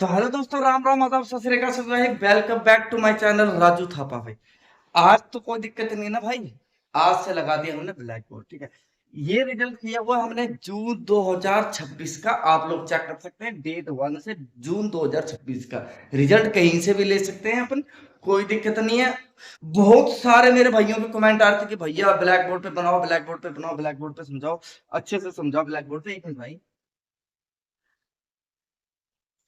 तो हेलो दोस्तों, राम राम, आदाब, Sat Sri Akal, welcome back to my channel Raju Thapa भाई। आज तो कोई दिक्कत नहीं है ना भाई। आज से लगा दिया हमने ब्लैक बोर्ड, ठीक है। ये रिजल्ट किया हुआ हमने जून 2026 का। आप लोग चेक कर सकते हैं डेट 1 से जून 2026 का रिजल्ट कहीं से भी ले सकते हैं अपन। कोई दिक्कत नहीं है। बहुत सारे मेरे भाइयों के कमेंट आ रहे थे कि भैया ब्लैक बोर्ड पे बनाओ, ब्लैक बोर्ड पे बनाओ, ब्लैक बोर्ड पे समझाओ, अच्छे से समझाओ ब्लैक बोर्ड पे। एक मिनट भाई,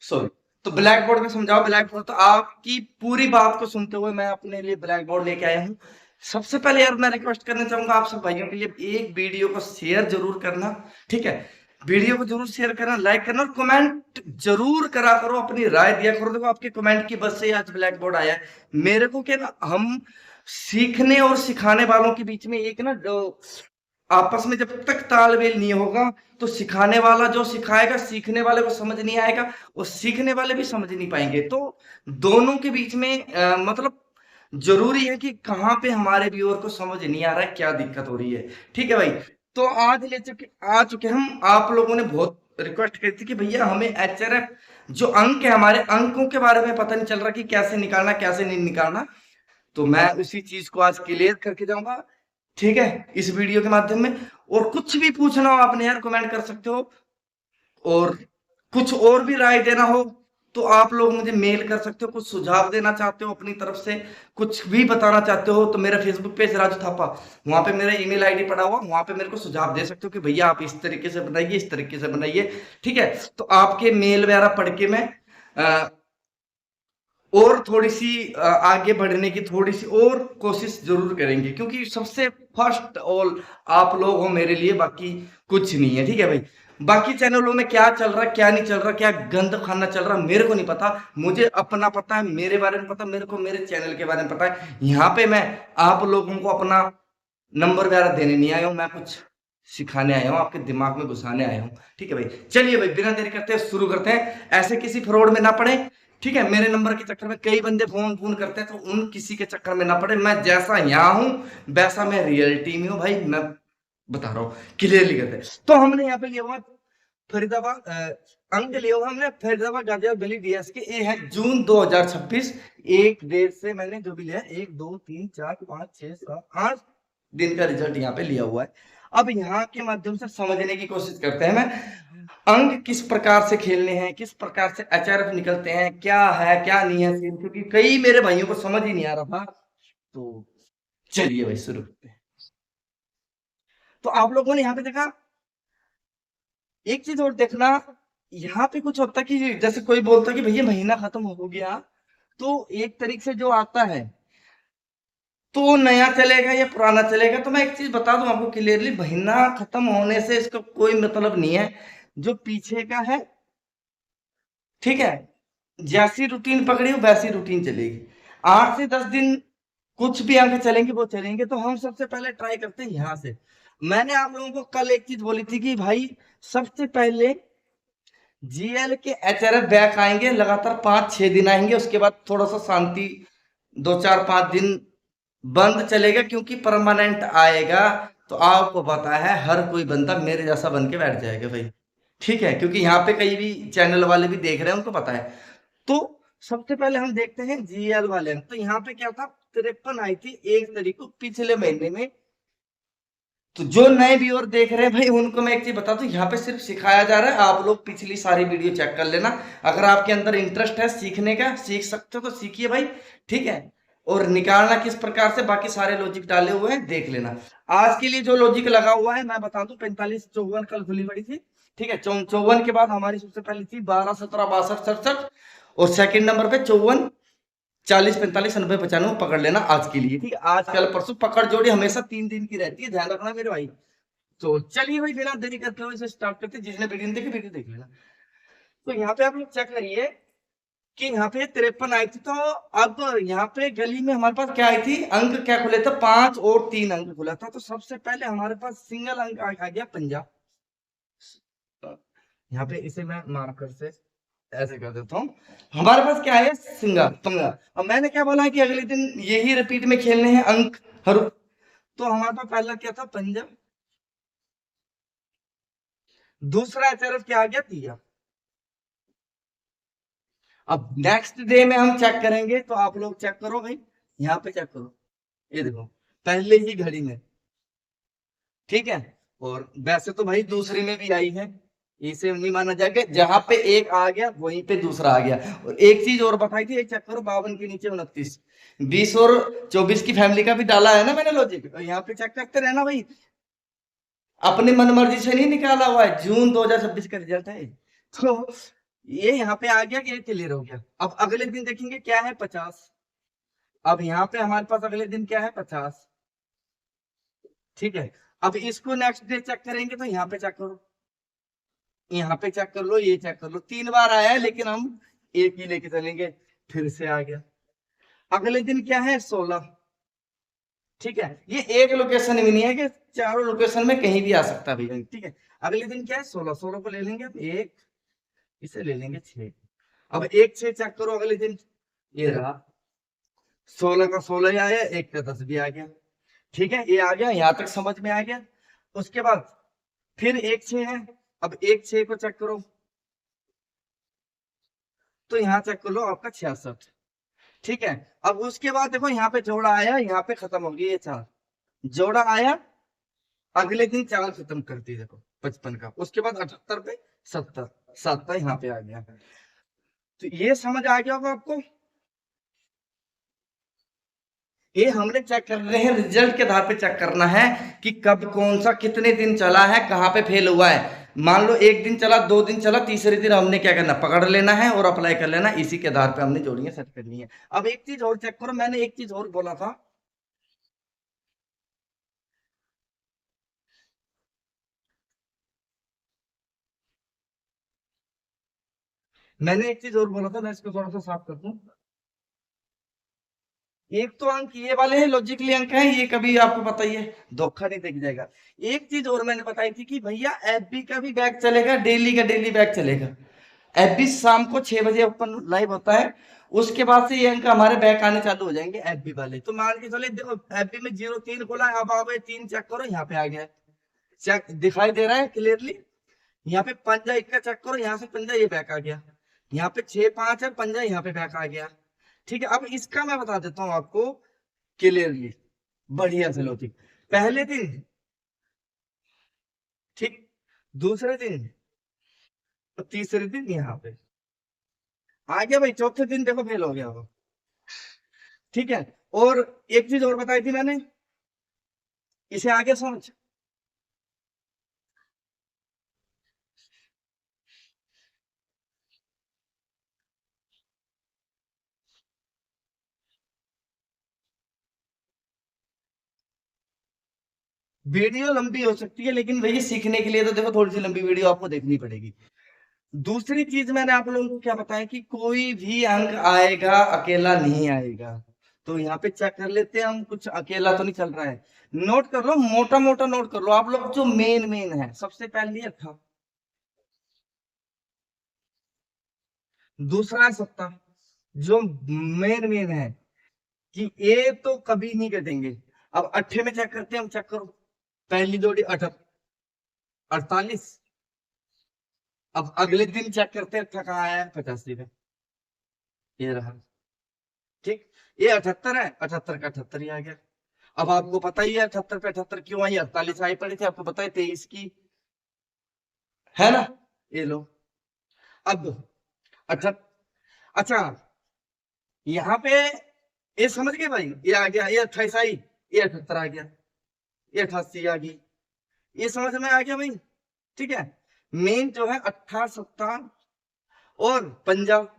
सॉरी। तो ब्लैक बोर्ड में समझाओ, ब्लैक बोर्ड। तो आपकी पूरी बात को सुनते हुए मैं अपने लिए ब्लैक बोर्ड लेके आया हूँ। सबसे पहले यार मैं रिक्वेस्ट करना चाहूंगा आप सब भाइयों के लिए, एक वीडियो को शेयर जरूर करना, ठीक है। वीडियो को जरूर शेयर करना, लाइक करना और कमेंट जरूर करा करो, अपनी राय दिया करो। देखो आपके कमेंट की वजह से आज ब्लैक बोर्ड आया है। मेरे को क्या ना, हम सीखने और सिखाने वालों के बीच में एक ना आपस में जब तक तालमेल नहीं होगा तो सिखाने वाला जो सिखाएगा सीखने वाले को समझ नहीं आएगा, और सीखने वाले भी समझ नहीं पाएंगे। तो दोनों के बीच में मतलब जरूरी है कि कहाँ पे हमारे व्यूअर को समझ नहीं आ रहा है, क्या दिक्कत हो रही है, ठीक है भाई। तो आज आ चुके हम। आप लोगों ने बहुत रिक्वेस्ट करी थी कि भैया हमें एचआरएफ जो अंक है, हमारे अंकों के बारे में पता नहीं चल रहा कि कैसे निकालना कैसे नहीं निकालना। तो मैं उसी चीज को आज क्लियर करके जाऊंगा, ठीक है, इस वीडियो के माध्यम में। और कुछ भी पूछना हो आपने यार कमेंट कर सकते हो, और कुछ और भी राय देना हो तो आप लोग मुझे मेल कर सकते हो। कुछ सुझाव देना चाहते हो अपनी तरफ से, कुछ भी बताना चाहते हो, तो मेरा फेसबुक पेज राजू थापा, वहां पे मेरा ईमेल आईडी पड़ा हुआ, वहां पे मेरे को सुझाव दे सकते हो कि भैया आप इस तरीके से बनाइए, इस तरीके से बनाइए, ठीक है। तो आपके मेल वगैरह पढ़ के मैं और थोड़ी सी आगे बढ़ने की थोड़ी सी और कोशिश जरूर करेंगे, क्योंकि सबसे फर्स्ट ऑल आप लोग हो मेरे लिए, बाकी कुछ नहीं है, ठीक है भाई। बाकी चैनलों में क्या चल रहा, क्या नहीं चल रहा, क्या गंद खाना चल रहा, मेरे को नहीं पता। मुझे अपना पता है, मेरे बारे में पता, मेरे को मेरे चैनल के बारे में पता है। यहाँ पे मैं आप लोगों को अपना नंबर वगैरह देने नहीं आया हूँ, मैं कुछ सिखाने आया हूँ, आपके दिमाग में घुसाने आया हूँ, ठीक है भाई। चलिए भाई, बिना देरी करते हैं शुरू करते हैं। ऐसे किसी फ्रॉड में ना पड़े, ठीक है। मेरे नंबर के चक्कर में कई बंदे फोन फोन करते हैं, तो उन किसी के चक्कर में ना पड़े। मैं जैसा यहाँ हूं वैसा मैं रियलिटी में हूँ भाई, मैं बता रहा हूँ क्लियरली करते हैं। तो हमने यहाँ पे लिया हुआ फरीदाबाद, अंक लिया हुआ हमने फरीदाबाद गाजियाबाद दिल्ली डीएस के। ये है जून 2026। एक डेट से मैंने जो भी लिया, 1 2 3 4 5 6 7 8 दिन का रिजल्ट यहाँ पे लिया हुआ है। अब यहाँ के माध्यम से समझने की कोशिश करते हैं। मैं अंक किस प्रकार से खेलने हैं, किस प्रकार से एचआरएफ निकलते हैं, क्या है क्या नहीं है सीन, क्योंकि कई मेरे भाइयों को समझ ही नहीं आ रहा था। तो चलिए भाई शुरू करते हैं। तो आप लोगों ने यहाँ पे देखा, एक चीज और देखना, यहाँ पे कुछ होता है कि जैसे कोई बोलता है कि भैया महीना खत्म हो गया, तो एक तरीके से जो आता है तो नया चलेगा या पुराना चलेगा। तो मैं एक चीज बता दूं आपको क्लियरली, महीना खत्म होने से इसका कोई मतलब नहीं है। जो पीछे का है, ठीक है, जैसी रूटीन पकड़ी हो वैसी रूटीन चलेगी। 8 से 10 दिन कुछ भी अंक चलेंगे वो चलेंगे। तो हम सबसे पहले ट्राई करते हैं यहाँ से। मैंने आप लोगों को कल एक चीज बोली थी कि भाई सबसे पहले जीएल के एचआरएफ बैक आएंगे, लगातार 5 6 दिन आएंगे, उसके बाद थोड़ा सा शांति, 2 4 5 दिन बंद चलेगा, क्योंकि परमानेंट आएगा तो आपको पता है हर कोई बंदा मेरे जैसा बन के बैठ जाएगा भाई, ठीक है। क्योंकि यहाँ पे कई भी चैनल वाले भी देख रहे हैं, उनको पता है। तो सबसे पहले हम देखते हैं जीएल वाले। तो यहाँ पे क्या था, 53 आई थी 1 तारीख को पिछले महीने में। तो जो नए व्यूअर देख रहे हैं भाई, उनको मैं एक चीज बता दूं, यहाँ पे सिर्फ सिखाया जा रहा है। आप लोग पिछली सारी वीडियो चेक कर लेना। अगर आपके अंदर इंटरेस्ट है सीखने का, सीख सकते हो तो सीखिए भाई, ठीक है। और निकालना किस प्रकार से, बाकी सारे लॉजिक डाले हुए हैं, देख लेना। आज के लिए जो लॉजिक लगा हुआ है मैं बता दूं, 45 54 कल खुली पड़ी थी, ठीक है। 54 के बाद हमारी सबसे पहली थी 12 17 62 67, और सेकंड नंबर पे 54 40 45 90 95 पकड़ लेना आज के लिए, ठीक है। आज कल परसों पकड़ जोड़ी हमेशा 3 दिन की रहती है, ध्यान रखना मेरे भाई। तो चलिए भाई, बिना देरी करते हुए इसे स्टार्ट करते हैं। जिसने वीडियो नहीं देखी वीडियो देख लेना। तो यहाँ पे आप लोग चेक करिए कि यहाँ पे 53 आई थी। तो अब यहाँ पे गली में हमारे पास क्या आई थी, अंक क्या खुले थे, 5 और 3 अंक खुला था। तो सबसे पहले हमारे पास सिंगल अंक आ गया पंजाब। यहाँ पे इसे मैं मार्कर से ऐसे कर देता हूँ। हमारे पास क्या है, सिंगल पंगा। अब मैंने क्या बोला है कि अगले दिन यही रिपीट में खेलने हैं अंक हर। तो हमारे पास पहला क्या था, पंजाब। दूसरा एचआरएफ क्या आ गया, दिया। अब नेक्स्ट डे में हम चेक करेंगे, तो आप लोग चेक करो भाई, यहाँ पे चेक करो, ये देखो पहले ही घड़ी में, ठीक है। और वैसे तो भाई दूसरी में भी आई है, इसे नहीं माना जाएगा, जहां पे एक आ गया वहीं पे दूसरा आ गया। और एक चीज और बताई थी, एक चेक करो, 52 के नीचे 29, 20 और 24 की फैमिली का भी डाला है ना मैंने लॉजिक, यहाँ पे चेक करते रहना भाई, अपनी मनमर्जी से नहीं निकाला हुआ है, जून 2026 का रिजल्ट है। तो ये यहाँ पे आ गया कि ये क्लियर हो गया। अब अगले दिन देखेंगे क्या है, 50। अब यहाँ पे हमारे पास अगले दिन क्या है, 50, ठीक है। अब इसको नेक्स्ट डे चेक करेंगे, तो यहाँ पे चेक करो, यहाँ पे चेक कर लो, ये चेक कर लो, 3 बार आया है, लेकिन हम एक ही लेके चलेंगे, फिर से आ गया। अगले दिन क्या है, 16, ठीक है। ये एक लोकेशन में नहीं है कि चारों लोकेशन में कहीं भी आ सकता है भैया, ठीक है। अगले दिन क्या है, 16, 16 को ले लेंगे हम एक, इसे ले लेंगे 6। अब एक 6 चेक करो, अगले दिन ये रहा, 16 का 16 ही आया, एक का 10 भी आ गया, ठीक है। ये आ गया, यहां तक समझ में आ गया। उसके बाद फिर एक 6 है, अब एक 6 को चेक करो, तो यहाँ चेक कर लो आपका 66, ठीक है। अब उसके बाद देखो यहाँ पे जोड़ा आया, यहाँ पे खत्म हो गया ये 4, जोड़ा आया, अगले दिन 4 खत्म कर दी, देखो 55 का, उसके बाद 78 पे 70, 7 यहाँ पे आ गया। तो ये समझ आ गया होगा आपको, ये हमने चेक कर रहे हैं, रिजल्ट के आधार पे चेक करना है कि कब कौन सा कितने दिन चला है, कहाँ पे फेल हुआ है। मान लो एक दिन चला, 2 दिन चला, तीसरे दिन हमने क्या करना, पकड़ लेना है और अप्लाई कर लेना, इसी के आधार पे हमने जोड़ियां सेट करनी है। अब एक चीज और चेक करो, मैंने एक चीज और बोला था, मैंने एक चीज और बोला था, मैं इसको थोड़ा सा साफ कर दूं। एक तो अंक ये वाले हैं, लॉजिकली अंक है, ये कभी आपको पता ही है, धोखा नहीं देख जाएगा। एक चीज और मैंने बताई थी कि भैया एफबी का भी बैक चलेगा, डेली का डेली बैक चलेगा। एफबी शाम को 6 बजे ओपन लाइव होता है, उसके बाद से ये अंक हमारे बैक आने चालू हो जाएंगे एफबी वाले। तो मान के चले, देखो एफबी में 03 खोला है, अब आप 3 चेक करो, यहाँ पे आ गया, चेक दिखाई दे रहा है क्लियरली। यहाँ पे पंजा एक का चेक करो, यहाँ से पंजा ये बैक आ गया, यहाँ पे 6 5 है, पंजा यहाँ पे बैक आ गया, ठीक है। अब इसका मैं बता देता हूँ आपको क्लियरली, बढ़िया से लो, ठीक। पहले दिन, ठीक, दूसरे दिन, और तीसरे दिन यहाँ पे आ गया भाई, चौथे दिन देखो फेल हो गया वो, ठीक है। और एक चीज और बताई थी मैंने, इसे आगे समझ, वीडियो लंबी हो सकती है, लेकिन भैया सीखने के लिए तो देखो थोड़ी सी लंबी वीडियो आपको देखनी पड़ेगी। दूसरी चीज मैंने आप लोगों को क्या बताया कि कोई भी अंक आएगा अकेला नहीं आएगा। तो यहाँ पे चेक कर लेते हैं हम, कुछ अकेला तो नहीं चल रहा है। नोट कर लो, मोटा मोटा नोट कर लो आप लोग, जो मेन मेन है, सबसे पहले था, दूसरा 7, जो मेन मेन है कि ए तो कभी नहीं कटेंगे। अब 8 में चेक करते हैं हम, चेक करो, पहली जोड़ी 48। अब अगले दिन चेक करते हैं, कहाँ आया है, 85 में, ये रहा, ठीक। ये 78 है, 78 का 78 ही आ गया। अब आपको पता ही है 78 पे 78 क्यों आई, 48 आई पड़ी थी, आपको पता है 23 की, है ना। ये लो, अब अच्छा, अच्छा, यहाँ पे ये समझ गए भाई, ये आ गया, ये 28 आई, ये 78 आ गया, ये 88 आ गई, ये समझ में आ गया भाई, ठीक है। मेन जो है 18 17 और पंजाब,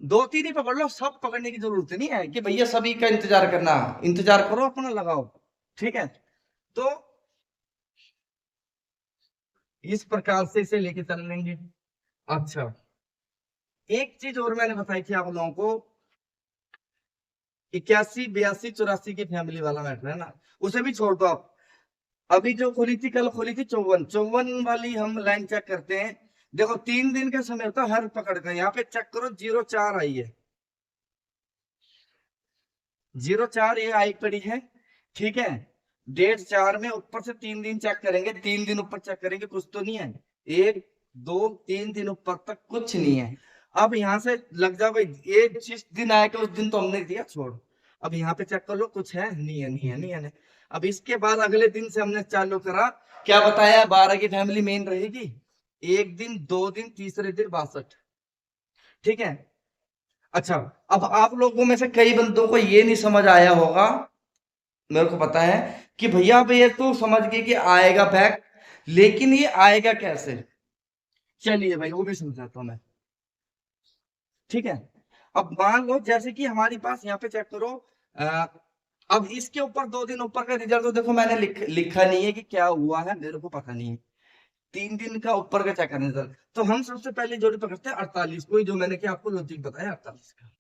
2 3 ही पकड़ लो, सब पकड़ने की जरूरत नहीं है कि भैया सभी का इंतजार करना, इंतजार करो अपना लगाओ, ठीक है। तो इस प्रकार से इसे लेके चल लेंगे। अच्छा, एक चीज और मैंने बताई थी आप लोगों को, 81 82 84 की फैमिली वाला मैटर है ना, उसे भी छोड़ दो आप। अभी जो खोली थी, कल खोली थी 54, 54 वाली हम लाइन चेक करते हैं। देखो 3 दिन का समय होता है हर पकड़ का, यहाँ पे चेक करो 04 आई है, 04 ये आई पड़ी है, ठीक है। डेट 4 में ऊपर से 3 दिन चेक करेंगे, 3 दिन ऊपर चेक करेंगे, कुछ तो नहीं है, 1 2-3 दिन ऊपर तक कुछ नहीं है। अब यहाँ से लग जाओ भाई, ये जिस दिन आएगा उस दिन तो हमने दिया छोड़। अब यहाँ पे चेक कर लो, कुछ है? नहीं है, नहीं है, नहीं है, नहीं। अब इसके बाद अगले दिन से हमने चालू करा, क्या बताया? 12 की फैमिली मेन रहेगी, एक दिन, 2 दिन, तीसरे दिन 62। ठीक है। अच्छा, अब आप लोगों में से कई बंदों को ये नहीं समझ आया होगा, मेरे को पता है, कि भैया अब ये तो समझ गए कि आएगा बैक, लेकिन ये आएगा कैसे? चलिए भाई वो भी समझाता हूं मैं। ठीक है। अब मान लो जैसे कि हमारे पास यहाँ पे चेक करो, अ, अब इसके ऊपर 2 दिन ऊपर का रिजल्ट तो देखो मैंने लिखा नहीं है कि क्या हुआ है, मेरे को पता नहीं है। 3 दिन का ऊपर का चेक करने रिजल्ट, तो हम सबसे पहले जोड़ी पकड़ते हैं 48 को, जो मैंने कि आपको लॉजिक बताया 48 का।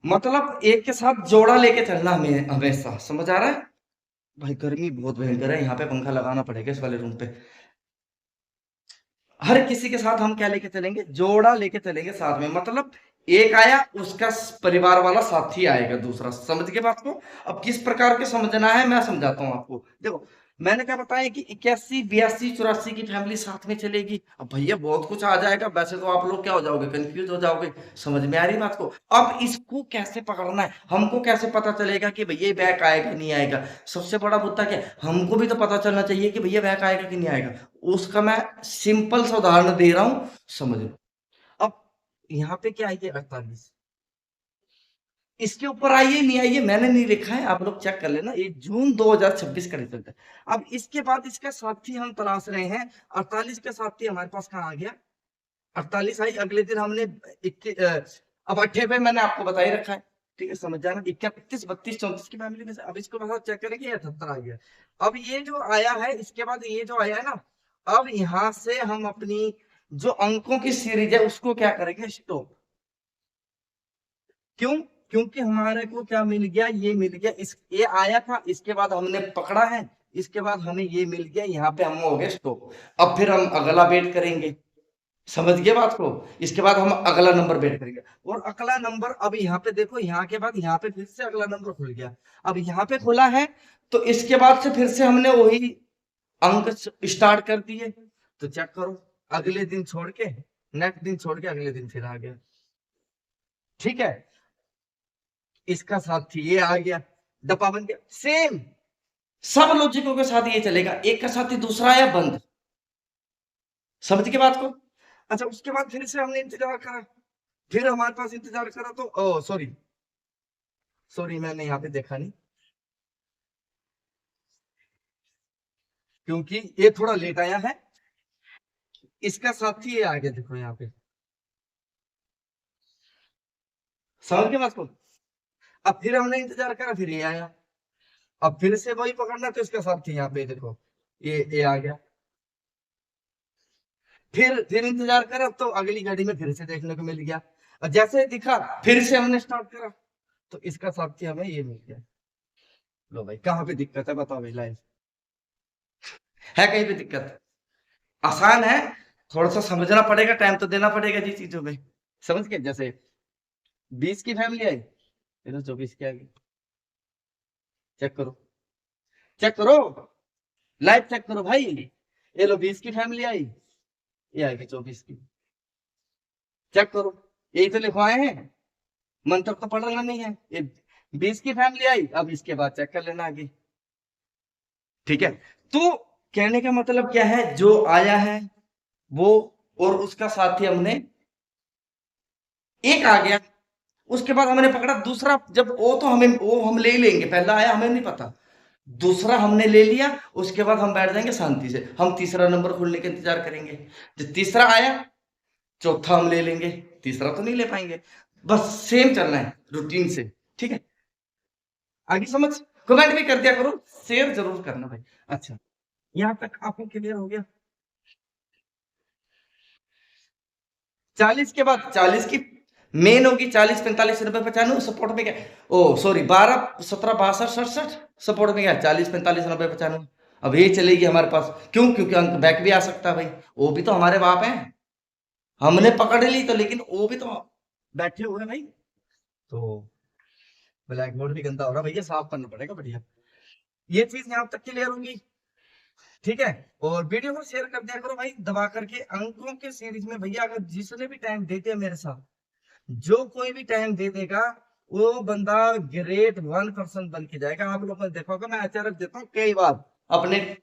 मतलब एक के साथ जोड़ा लेके चलना हमें हमेशा, समझ आ रहा है? भाई गर्मी बहुत भयंकर है, यहाँ पे पंखा लगाना पड़ेगा इस वाले रूम पे। हर किसी के साथ हम क्या लेके चलेंगे? जोड़ा लेके चलेंगे साथ में, मतलब एक आया उसका परिवार वाला साथी आएगा दूसरा, समझ के बात को? अब किस प्रकार के समझना है मैं समझाता हूँ आपको। देखो, मैंने क्या बताया कि 81, 82, 84 की फैमिली साथ में चलेगी। अब भैया बहुत कुछ आ जाएगा, वैसे तो आप लोग क्या हो जाओगे, कंफ्यूज हो जाओगे। समझ में आ रही बात को? अब इसको कैसे पकड़ना है, हमको कैसे पता चलेगा कि भैया ये बैक आएगा नहीं आएगा? सबसे बड़ा मुद्दा क्या है, हमको भी तो पता चलना चाहिए कि भैया बैक आएगा कि नहीं आएगा। उसका मैं सिंपल सा उदाहरण दे रहा हूं, समझ लो। अब यहाँ पे क्या आइए 48, इसके ऊपर आइए नहीं आइए मैंने नहीं लिखा है, आप लोग चेक कर लेना, ये जून 2026 का रिजल्ट है। अब इसके बाद इसका साथी हम तलाश रहे हैं, 48 का साथी हमारे पास कहाँ आ गया? 48 आई, अगले दिन हमने अब 98 मैंने आपको बता ही रखा है। ठीक है, समझ जाना, 31, 32, 34 की फैमिली में से अब इसको मतलब चेक करेंगे, 78 आ गया। अब ये जो आया है, इसके बाद ये जो आया है ना, अब यहां से हम अपनी जो अंकों की सीरीज है उसको क्या करेंगे? स्टॉप। क्यों? क्योंकि हमारे को क्या मिल गया? ये मिल गया, इस ये आया था, इसके बाद हमने पकड़ा है, इसके बाद हमें ये मिल गया, यहाँ पे हम हो गए स्टॉप। अब फिर हम अगला वेट करेंगे, समझ गए बात को? इसके बाद हम अगला नंबर बेट करेंगे, और अगला नंबर अब यहाँ पे देखो, यहाँ के बाद यहाँ पे फिर से अगला नंबर खुल गया। अब यहाँ पे खुला है, तो इसके बाद से फिर से हमने वही अंक स्टार्ट कर दिए। तो चेक करो, अगले दिन छोड़ के, नेक्स्ट दिन छोड़ के अगले दिन फिर आ गया। ठीक है, इसका साथी ये आ गया, डब्बा बन गया, सेम सब लॉजिकों के साथ ये चलेगा, एक का साथी दूसरा आया, बंद। समझ के बात को? अच्छा, उसके बाद फिर से हमने इंतजार करा, फिर हमारे पास इंतजार करा, तो ओ सॉरी, सॉरी मैंने यहाँ पे देखा नहीं, क्योंकि ये थोड़ा लेट आया है। इसका साथी ये आ गया, देखो यहाँ पे, समझ के बात को? अब फिर हमने इंतजार करा, फिर ये आया, अब फिर से वही पकड़ना, तो इसका साथी यहाँ पे देखो, ये आ गया। फिर इंतजार करा, तो अगली घड़ी में फिर से देखने को मिल गया, और जैसे दिखा फिर से हमने स्टार्ट करा, तो इसका साथी हमें ये मिल गया। लो भाई, कहाँ पे दिक्कत है बताओ भाई, लाइफ है कहीं पे दिक्कत? आसान है, थोड़ा सा समझना पड़ेगा, टाइम तो देना पड़ेगा जी चीजों में। समझ के, जैसे 20 की फैमिली आई, ये तो 24 की आ गई। चेक करो, चेक करो, लाइव चेक करो भाई। ये लो 20 की फैमिली आई, ये आएगी 24 की। चेक करो, यही तो लिखवाए हैं, मंत्र तो पढ़ना नहीं है। ये 20 की फैमिली आई, अब इसके बाद चेक कर लेना आगे। ठीक है, तो कहने का मतलब क्या है, जो आया है वो, और उसका साथी हमने एक आ गया, उसके बाद हमने पकड़ा दूसरा, जब वो तो हमें, वो हम ले ही लेंगे, पहला आया हमें नहीं पता, दूसरा हमने ले लिया, उसके बाद हम बैठ जाएंगे शांति से, हम तीसरा नंबर खुलने का इंतजार करेंगे। जब तीसरा आया, चौथा हम ले लेंगे, तीसरा तो नहीं ले पाएंगे। बस सेम चलना है रूटीन से। ठीक है, आगे समझ? कमेंट भी कर दिया करो, शेयर जरूर करना भाई। अच्छा, यहाँ तक आपको क्लियर हो गया? 40 के बाद 40 की मेन होगी, 40, 45, 90, 95 सपोर्ट में क्या? ओ सॉरी, 12, 17, 62, 67 सपोर्ट में क्या? 40, 45, 90, 95। अब ये चलेगी हमारे पास, क्यों? क्योंकि अंक बैक भी आ सकता है भाई, वो भी तो हमारे बाप हैं। हमने पकड़ ली तो, लेकिन वो भी तो बैठे हुए हैं भाई। तो ब्लैक बोर्ड भी गंदा हो रहा है भैया, साफ करना पड़ेगा बढ़िया। ये चीज यहाँ तक क्लियर होगी? ठीक है। और वीडियो को शेयर कर दिया करो भाई दबा करके। अंकों के सीरीज में भैया अगर जिसने भी टाइम देते हैं मेरे साथ, जो कोई भी टाइम दे देगा, वो बंदा ग्रेट 1% बन के जाएगा। आप लोगों ने देखा होगा मैं अचानक देता हूँ कई बार अपने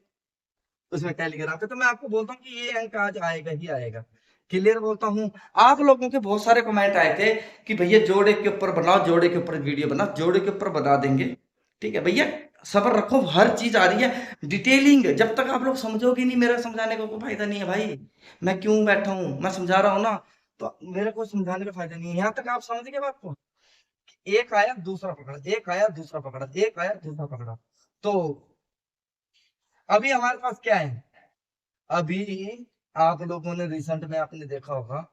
उसमें टेलीग्राम पे, तो मैं आपको बोलता हूँ कि ये अंक आज आएगा ही आएगा, क्लियर बोलता हूँ। आप लोगों के बहुत सारे कमेंट आए थे कि भैया जोड़े के ऊपर बनाओ, जोड़े के ऊपर वीडियो बनाओ, जोड़े के ऊपर बना देंगे। ठीक है भैया, सब्र रखो, हर चीज आ रही है डिटेलिंग। जब तक आप लोग समझोगे नहीं, मेरा समझाने का कोई फायदा नहीं है भाई। मैं क्यों बैठा हूँ, मैं समझा रहा हूँ ना, तो मेरे को समझाने का फायदा नहीं है। यहाँ तक आप समझ गए बात को, एक आया दूसरा पकड़ा, एक आया दूसरा पकड़ा, एक आया दूसरा पकड़ा। तो अभी हमारे पास क्या है, अभी आप लोगों ने रिसेंट में आपने देखा होगा,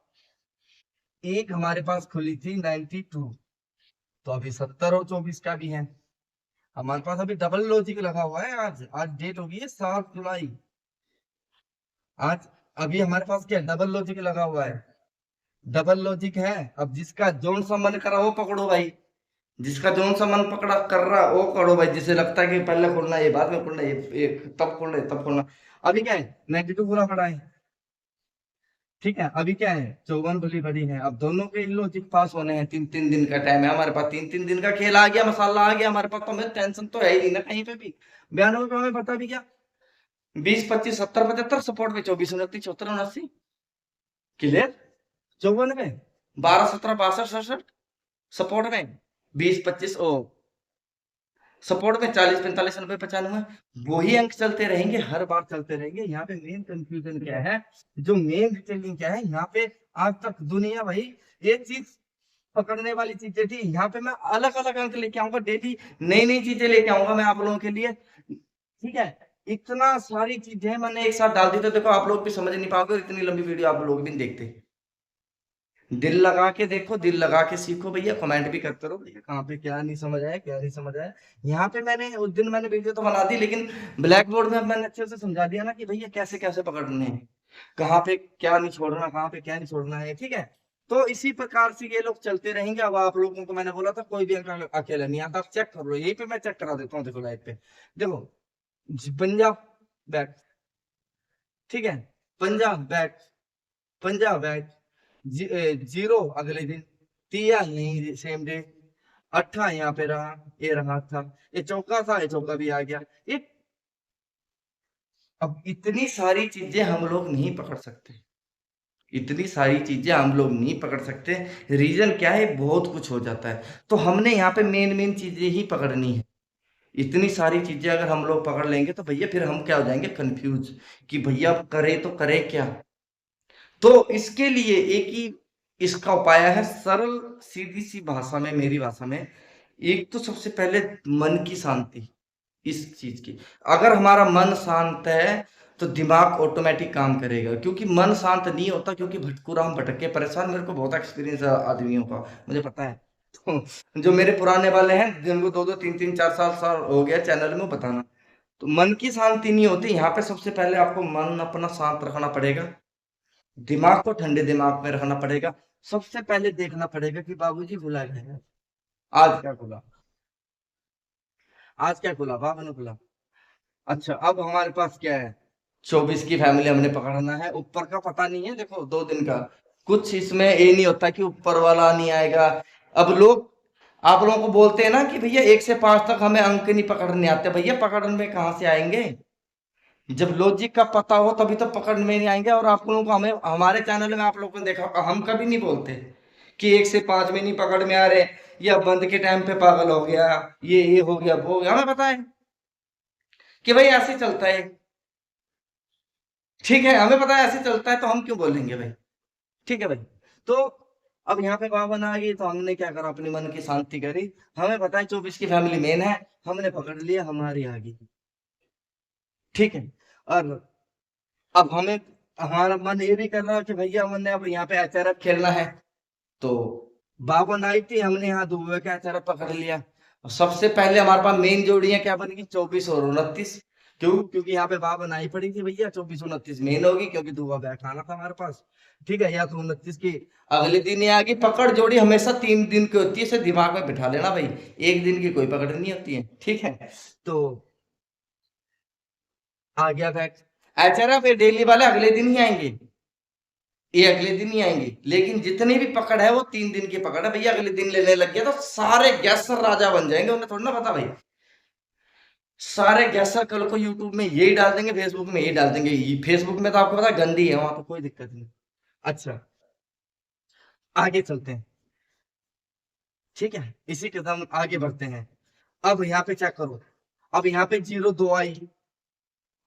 एक हमारे पास खुली थी 92, तो अभी 70 और 24 का भी है हमारे पास। अभी डबल लॉजिक लगा हुआ है। आज आज डेट होगी है 7 जुलाई। आज अभी हमारे पास क्या डबल लॉजिक लगा हुआ है, डबल लॉजिक है। अब जिसका जोन सा मन करा वो पकड़ो भाई, जिसका जोन सा मन पकड़ा कर रहा वो करो भाई। जिसे लगता है कि पहले खोलना ये, बाद में खोलना ये तब खोलना तब खोलना। अभी क्या है 92 पूरा पड़ा है। ठीक है, अभी क्या है 54 भली बड़ी है। अब दोनों के लॉजिक पास होने हैं, 3-3 दिन का टाइम है हमारे पास। 3-3 दिन का खेल आ गया, मसाला आ गया हमारे पास, तो हमें टेंशन तो है ही नहीं ना कहीं पे भी। 92 पे हमें पता भी क्या, 20, 25, 70, 75 सपोर्ट में, 24, 29, 74, 79 क्लियर। 54 में 12, 17, 62, 67 सपोर्ट में, 20, 25 ओ सपोर्ट में, 40, 45, 90, 95 वही अंक चलते रहेंगे, हर बार चलते रहेंगे। यहाँ पे मेन कंफ्यूजन क्या है, जो मेन डिटेलिंग क्या है यहाँ पे, आज तक दुनिया भाई एक चीज पकड़ने वाली चीजें थी, यहाँ पे मैं अलग अलग अंक लेके आऊंगा, डेली नई नई चीजें लेके आऊंगा मैं आप लोगों के लिए। ठीक है, इतना सारी चीजें मैंने एक साथ डाल दी, तो देखो आप लोग भी समझ नहीं पाओगे, इतनी लंबी वीडियो आप लोग भी नहीं देखते। दिल लगा के देखो, दिल लगा के सीखो भैया, कमेंट भी करते रहो भैया कहाँ पे क्या नहीं समझ आया, क्या नहीं समझ आया। यहाँ पे मैंने उस दिन मैंने वीडियो तो बना दी, लेकिन ब्लैक बोर्ड में अब मैंने अच्छे से समझा दिया ना कि भैया कैसे कैसे पकड़ने हैं, कहाँ पे क्या नहीं छोड़ना, कहाँ पे क्या नहीं छोड़ना है। ठीक है, तो इसी प्रकार से ये लोग चलते रहेंगे। अब आप लोगों को मैंने बोला था कोई भी अंक अकेला नहीं आता, आप चेक कर लो, यही पे मैं चेक करा देता हूँ। देखो लाइव पे देखो, पंजाब बैक, ठीक है, Punjab back, Punjab back, zero अगले दिन, तिया यही सेम डे, अट्ठा यहाँ पे रहा, ये रहा था, ये चौका था, ये चौका भी आ गया। ये अब इतनी सारी चीजें हम लोग नहीं पकड़ सकते, इतनी सारी चीजें हम लोग नहीं पकड़ सकते। रीजन क्या है, बहुत कुछ हो जाता है। तो हमने यहाँ पे मेन मेन चीजें ही पकड़नी है। इतनी सारी चीजें अगर हम लोग पकड़ लेंगे तो भैया फिर हम क्या हो जाएंगे, कंफ्यूज, कि भैया करे तो करे क्या। तो इसके लिए एक ही इसका उपाय है, सरल सीधी सी भाषा में, मेरी भाषा में। एक तो सबसे पहले मन की शांति, इस चीज की, अगर हमारा मन शांत है तो दिमाग ऑटोमेटिक काम करेगा। क्योंकि मन शांत नहीं होता, क्योंकि भटकू रहा हूं, भटक के परेशान, मेरे को बहुत एक्सपीरियंस है आदमियों का, मुझे पता है। तो जो मेरे पुराने वाले हैं जिनको 2-2, 3-3, 4 साल हो गया चैनल में, बताना। तो मन की शांति नहीं होती यहाँ पे। सबसे पहले आपको मन अपना शांत रखना पड़ेगा, दिमाग को ठंडे दिमाग में रखना पड़ेगा। सबसे पहले देखना पड़ेगा कि बाबूजी खुला है, आज क्या खुला, आज क्या खुला, बाबा ने खुला। अच्छा, अब हमारे पास क्या है, 24 की फैमिली हमने पकड़ना है। ऊपर का पता नहीं है, देखो 2 दिन का कुछ इसमें ये नहीं होता कि ऊपर वाला नहीं आएगा। अब लोग आप लोगों को बोलते हैं ना कि भैया 1 से 5 तक हमें अंक नहीं पकड़ने आते, भैया पकड़ने में कहाँ से आएंगे, जब लॉजिक का पता हो तभी तो पकड़ में नहीं आएंगे। और आप लोगों को, हमें हमारे चैनल में आप लोगों ने देखा होगा, हम कभी नहीं बोलते कि 1 से 5 में नहीं पकड़ में आ रहे, या बंद के टाइम पे पागल हो गया, ये हो गया वो हो गया। हमें पता है कि भाई ऐसे चलता है, ठीक है, हमें पता है ऐसे चलता है, तो हम क्यों बोलेंगे भाई। ठीक है भाई। तो अब यहाँ पे बावन आ गई, तो हमने क्या करा, अपने मन की शांति करी। हमें पता है 24 की फैमिली मेन है, हमने पकड़ लिया, हमारी आ गई। ठीक है, और अब हमें, हमारा मन ये भी कर रहा है कि भैया हमने अब यहाँ पे एचआरएफ खेलना है। तो 52 आई थी, हमने यहाँ दुबई का एचआरएफ पकड़ लिया। और सबसे पहले हमारे पास मेन जोड़ियां क्या बनेगी, 24 और 29। क्यों, क्योंकि यहाँ पे 52 आई पड़ी थी भैया, 24, 29 मेन होगी, क्योंकि दुआ बैठ आना था हमारे पास। ठीक है, या तो 29 की अगले दिन ही आ गई। पकड़ जोड़ी हमेशा 3 दिन की होती है, इसे दिमाग में बिठा लेना भाई, एक दिन की कोई पकड़ नहीं होती है। ठीक है, तो आ गया फैक्ट। एचआरएफ ये डेली वाले अगले दिन ही आएंगे, ये अगले दिन ही आएंगे, लेकिन जितनी भी पकड़ है वो 3 दिन की पकड़ है भैया। अगले दिन लेने लग गया तो सारे गैसर राजा बन जाएंगे, उन्हें थोड़ा ना पता भाई। सारे गैसर कल को यूट्यूब में यही डाल देंगे, फेसबुक में यही डाल देंगे। फेसबुक में तो आपको पता है गंदी है, वहां तो कोई दिक्कत नहीं। अच्छा, आगे चलते हैं। ठीक है, इसी के साथ हम आगे बढ़ते हैं। अब यहाँ पे चेक करो, अब यहाँ पे 0 2 आई,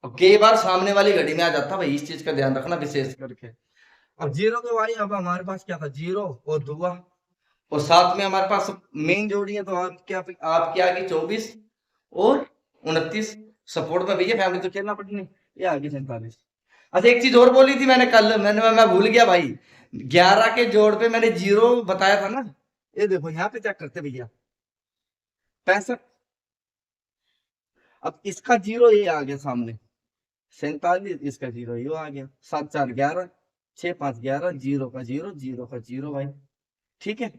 और कई बार सामने वाली घड़ी में आ जाता भाई, इस चीज का ध्यान रखना विशेष करके। अब 0 2 आई, अब हमारे पास क्या था, 0 और 2, और साथ में हमारे पास मेन जोड़ी है, तो आपकी आ गई 24 और 29। सपोर्ट में भैया फैमिली तो खेलना पड़नी, ये आ गई 47। अच्छा, एक चीज और बोली थी मैंने कल, मैं भूल गया भाई। 11 के जोड़ पे मैंने 0 बताया था ना, ये देखो यहाँ पे चेक करते भैया, 65। अब इसका 0 ये आ गया सामने, 47, इसका 0 ये आ गया, 7 4 11, 6 5 11, 0 का 0, 0 का 0 भाई। ठीक है,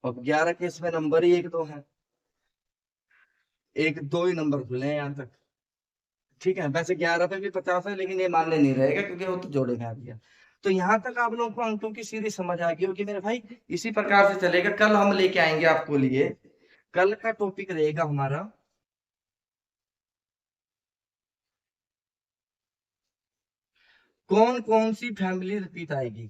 अब 11 के इसमें नंबर ही 1 2 है, 1 2 ही नंबर खुले हैं यहाँ तक। ठीक है, वैसे 11 पे भी 50 है, लेकिन ये मान्य नहीं रहेगा क्योंकि वो तो जोड़े में आ गया। तो यहाँ तक आप लोगों को अंकों की सीधी समझ आ गई होगी मेरे भाई। इसी प्रकार से चलेगा, कल हम लेके आएंगे आपको लिए, कल का टॉपिक रहेगा हमारा कौन कौन सी फैमिली रिपीट आएगी।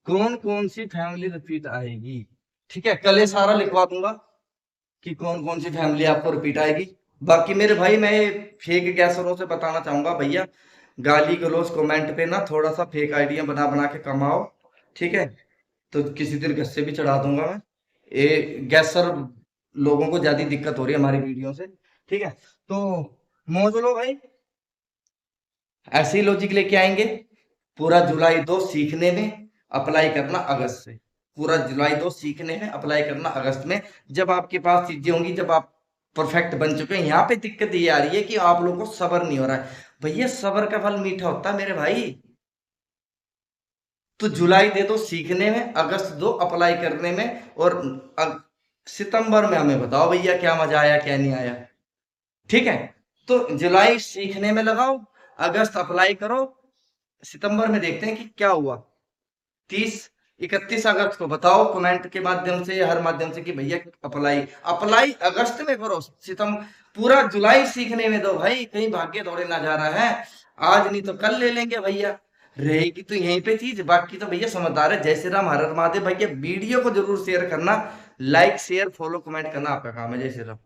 कौन कौन सी फैमिली रिपीट आएगी। ठीक है, कल ये सारा लिखवा दूंगा कि कौन कौन सी फैमिली आपको रिपीट आएगी। बाकी मेरे भाई मैं फेक गैसरों से बताना चाहूंगा भैया, गाली गलौज कमेंट पे ना थोड़ा सा फेक आइडिया बना बना के कमाओ। ठीक है, तो किसी दिन घर से भी चढ़ा दूंगा मैं। ये गैसर लोगों को ज्यादा दिक्कत हो रही है हमारी वीडियो से। ठीक है, तो मौज लो भाई, ऐसे ही लॉजिक लेके आएंगे। पूरा जुलाई 2 सीखने में, अप्लाई करना अगस्त से। पूरा जुलाई 2 सीखने में, अप्लाई करना अगस्त में। जब आपके पास चीजें होंगी, जब आप परफेक्ट बन चुके हैं। यहाँ पे दिक्कत ये आ रही है कि आप लोगों को सब्र नहीं हो रहा है भैया, सब्र का फल मीठा होता है मेरे भाई। तो जुलाई दे दो सीखने में, अगस्त दो अप्लाई करने में, और अग, सितंबर में हमें बताओ भैया क्या मजा आया क्या नहीं आया। ठीक है, तो जुलाई सीखने में लगाओ, अगस्त अप्लाई करो, सितंबर में देखते हैं कि क्या हुआ। 30 31 अगस्त को बताओ कमेंट के माध्यम से या हर माध्यम से कि भैया अप्लाई, अप्लाई अगस्त में करो, सितंबर पूरा जुलाई सीखने में दो भाई, कहीं भाग्य दौड़े ना जा रहा है। आज नहीं तो कल ले लेंगे भैया, रहेगी तो यहीं पे चीज। बाकी तो भैया समझदार है। जय श्री राम, हर हर महादेव। भैया वीडियो को जरूर शेयर करना, लाइक शेयर फॉलो कमेंट करना आपका काम है। जय श्री राम।